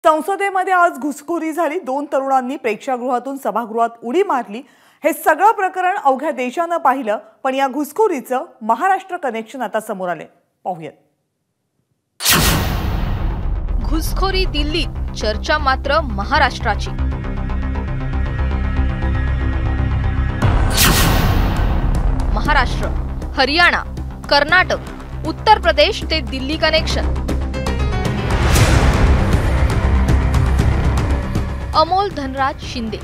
संसदेमध्ये आज घुसखोरी झाली। 2 तरुणांनी प्रेक्षागृहातून सभागृहात उडी मारली। हे सगळं प्रकरण अवघ्या देशानं पाहिलं, पण या घुसखोरीचं महाराष्ट्र कनेक्शन आता समोर आले। पाहूयात। घुसखोरी दिल्लीत, चर्चा मात्र महाराष्ट्राची। महाराष्ट्र, हरियाणा, कर्नाटक, उत्तर प्रदेश ते दिल्ली कनेक्शन। अमोल धनराज शिंदे,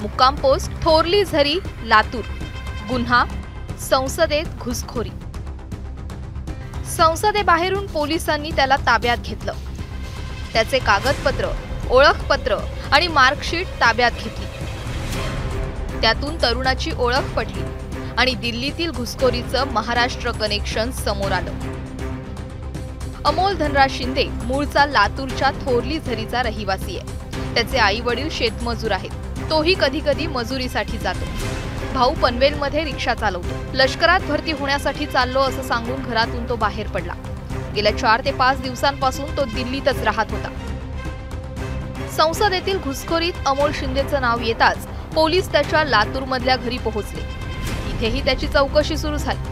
मुक्काम पोस्ट थोरली झरी, लातूर। गुन्हा संसदेत घुसखोरी। संसदेबाहेरून पोलिसांनी त्याला ताब्यात घेतलं। त्याचे कागदपत्र, ओळखपत्र आणि मार्कशीट ताब्यात घेतली। त्यातून तरुणाची ओळख पटली आणि दिल्लीतील घुसखोरीचं महाराष्ट्र कनेक्शन समोर आलं। अमोल धनराज शिंदे मूळचा लातूरच्या थोरली झरीचा रहिवासी आहे। त्याचे आई वडील शेतमजूर आहेत। तोही कधी कधी मजुरीसाठी जातो। भाऊ पनवेलमध्ये रिक्षा चालवतो। लष्करात भरती होण्यासाठी चाललो असं सांगून घरातून तो बाहेर पडला। गेल्या 4 ते 5 दिवसांपासून तो दिल्लीतच राहत होता। संसदेतील घुसखोरीत अमोल शिंदेचं नाव येताच पोलीस त्याच्या लातूरमधल्या घरी पोहोचले। इथेही त्याची चौकशी सुरू झाली।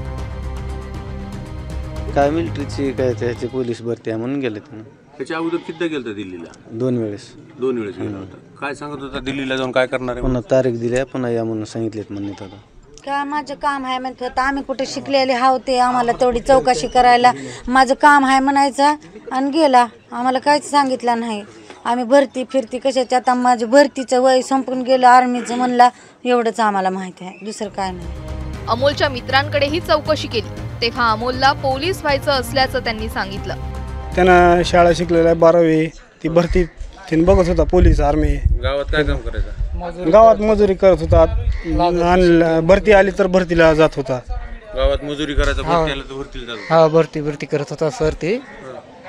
काय मिलिटरीची काय त्याची पोलीस भरती आहे म्हणून गेले तुम्ही? त्याच्या अगोदर किती गेलता दिल्लीला? 2 वेळेस गेला होता। काय सांगत होता दिल्लीला जाऊन काय करणार आहे? पुन्हा तारीख दिली, पुन्हा या म्हणून सांगितलेत म्हणत होता। का माझं काम आहे म्हणत होता। आम्ही कुठे शिकलेले होते, आम्हाला तेवढी चौकशी करायला माझं काम आहे म्हणायचं आणि गेला। आम्हाला काहीच सांगितलं नाही। आम्ही भरती फिरती कशाची, आता माझं भरतीचं वय संपून गेलं आर्मीचं म्हणला, एवढंच आम्हाला माहिती आहे, दुसरं काय नाही। अमोलच्या मित्रांकडेही चौकशी केली, तेव्हा अमोलला पोलीस व्हायचं असल्याचं त्यांनी सांगितलं। त्यांना शाळा शिकलेला आहे 12वी, ती भरती तीन बघत होता पोलीस आर्मी। गावात काय काम करायचं? गावात मजुरी करत होता आणि भरती आली तर भरतीला जात होता। गावात मजुरी करायचं, भरती आली तर भरतीला जात हा भरती करत होता सर। ते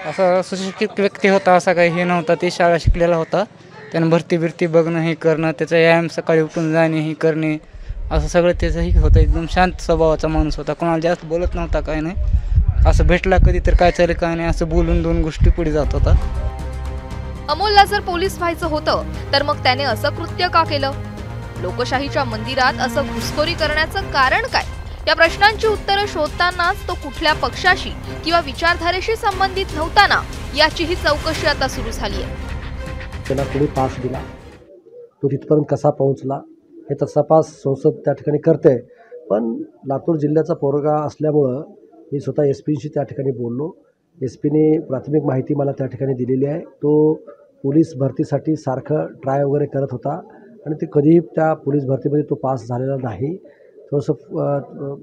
असा सुशिक्षित व्यक्ती होता, असा काही हे नव्हता। ते शाळा शिकलेला होता, त्यानं भरती बघणं हे करणं, त्याचा व्यायाम सकाळी उठून जाणे हे करणे, असं सगळं त्याचंही होतं। एकदम शांत स्वभावाचा माणूस होता, कोणाला जास्त बोलत नव्हता, काय नाही। असं भेटला कधी तर काय चालेल काय नाही असं बोलून 2 गोष्टी पुढे जात होता। अमोलला जर पोलीस व्हायचं होतं तर मग त्याने असं कृत्य का केलं? लोकशाहीच्या मंदिरात असं घुसखोरी करण्याचं कारण काय? या प्रश्नांची उत्तरं शोधतानाच तो कुठल्या पक्षाशी किंवा विचारधारेशी संबंधित नव्हता ना, याचीही चौकशी आता सुरू झाली आहे। त्याला पुढे पास दिला, तो तिथपर्यंत कसा पोहोचला हे तपास संसद त्या ठिकाणी करते। पण लातूर जिल्ह्याचा पोरगा असल्यामुळं मी स्वतः एसपीशी त्या ठिकाणी बोललो। एसपीने प्राथमिक माहिती मला त्या ठिकाणी दिलेली आहे। तो पोलीस भरतीसाठी सारखं ट्राय वगैरे करत होता आणि ते कधीही त्या पोलीस भरतीमध्ये तो पास झालेला नाही। थोडंसं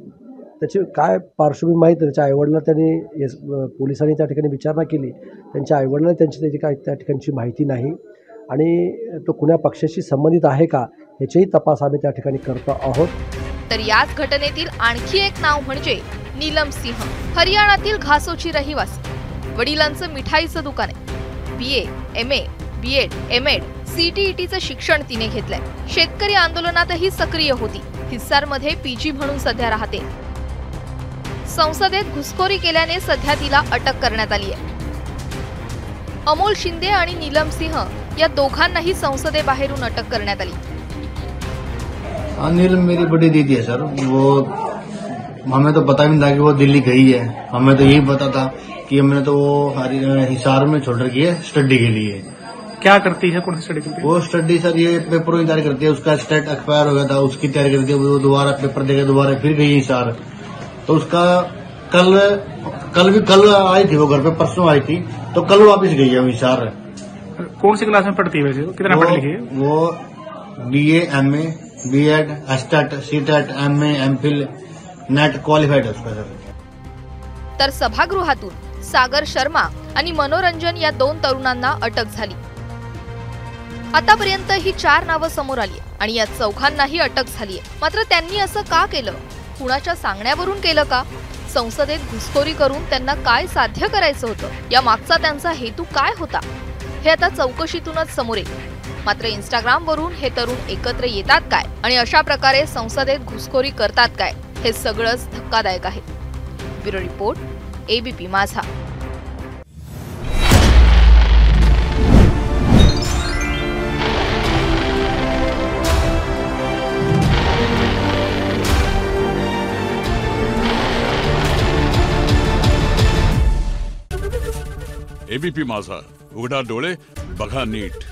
त्याची काय पार्श्वभूमी माहीत, त्याच्या आईवडिलांना त्यांनी पोलिसांनी त्या ठिकाणी विचारणा केली, त्यांच्या आईवडिलांना त्याची काय त्या ठिकाणची माहिती नाही आणि तो कुण्या पक्षाशी संबंधित आहे का याचेही तपास आम्ही त्या ठिकाणी करतो आहोत। तर याच घटनेतील आणखी एक नाव म्हणजे नीलम सिंह, हरियाणातील घासोची रहिवासी। वडिलांचं मिठाईचं दुकान आहे। BA, MA, BEd, MAd, CTETचं शिक्षण तिने घेतलंय। शेतकरी आंदोलनातही सक्रिय होती। हिस्सारमध्ये PG म्हणून सध्या राहते। संसदेत घुसखोरी केल्याने सध्या तिला अटक करण्यात आली आहे। अमोल शिंदे आणि नीलम सिंह या दोघांनाही संसदेबाहेरून अटक करण्यात आली। नीलम मेरी बड़ी दीदी है सर। वो हमें तो पता भी नहीं था कि वो दिल्ली गई है। हमें तो यही पता था कि हमने तो वो हिसार में छोड़ रखी है स्टडी के लिए। क्या करती है, कौन सी स्टडी करती है? वो स्टडी सर ये पेपरों की तैयारी करती है। उसका स्टेट एक्सपायर हो गया था, उसकी तैयारी करती है। वो दोबारा पेपर देकर दोबारा फिर गई हिसार। तो उसका कल आई थी वो घर पे, परसों आई थी, तो कल वापस गई है हिसार। कौन सी क्लास में पढ़ती है वैसे? कितना पढ़ी लिखी है? वो BA, MA, BEd, STAT, CTET, MA, MPhil, net qualified है उसका सर। तर सभागृहातून सागर शर्मा आणि मनोरंजन या 2 तरुणांना अटक झाली। आतापर्यंत ही 4 नावं समोर आली आणि या 4घांनाही अटक झालीय। मात्र त्यांनी असं का केलं? कुणाच्या सांगण्यावरून केलं का? संसदेत घुसखोरी करून त्यांना काय साध्य करायचं होतं? या मागचा त्यांचा हेतू काय होता? हे आता चौकशीतूनच समोर येईल। मात्र इंस्टाग्रामवरून हे तरुण एकत्र येतात काय आणि अशा प्रकारे संसदेत घुसखोरी करतात काय, हे सगळंच धक्कादायक आहे। ब्युरो रिपोर्ट, ABP माझा। एबीपी माझा, उघडा डोळे बघा नीट.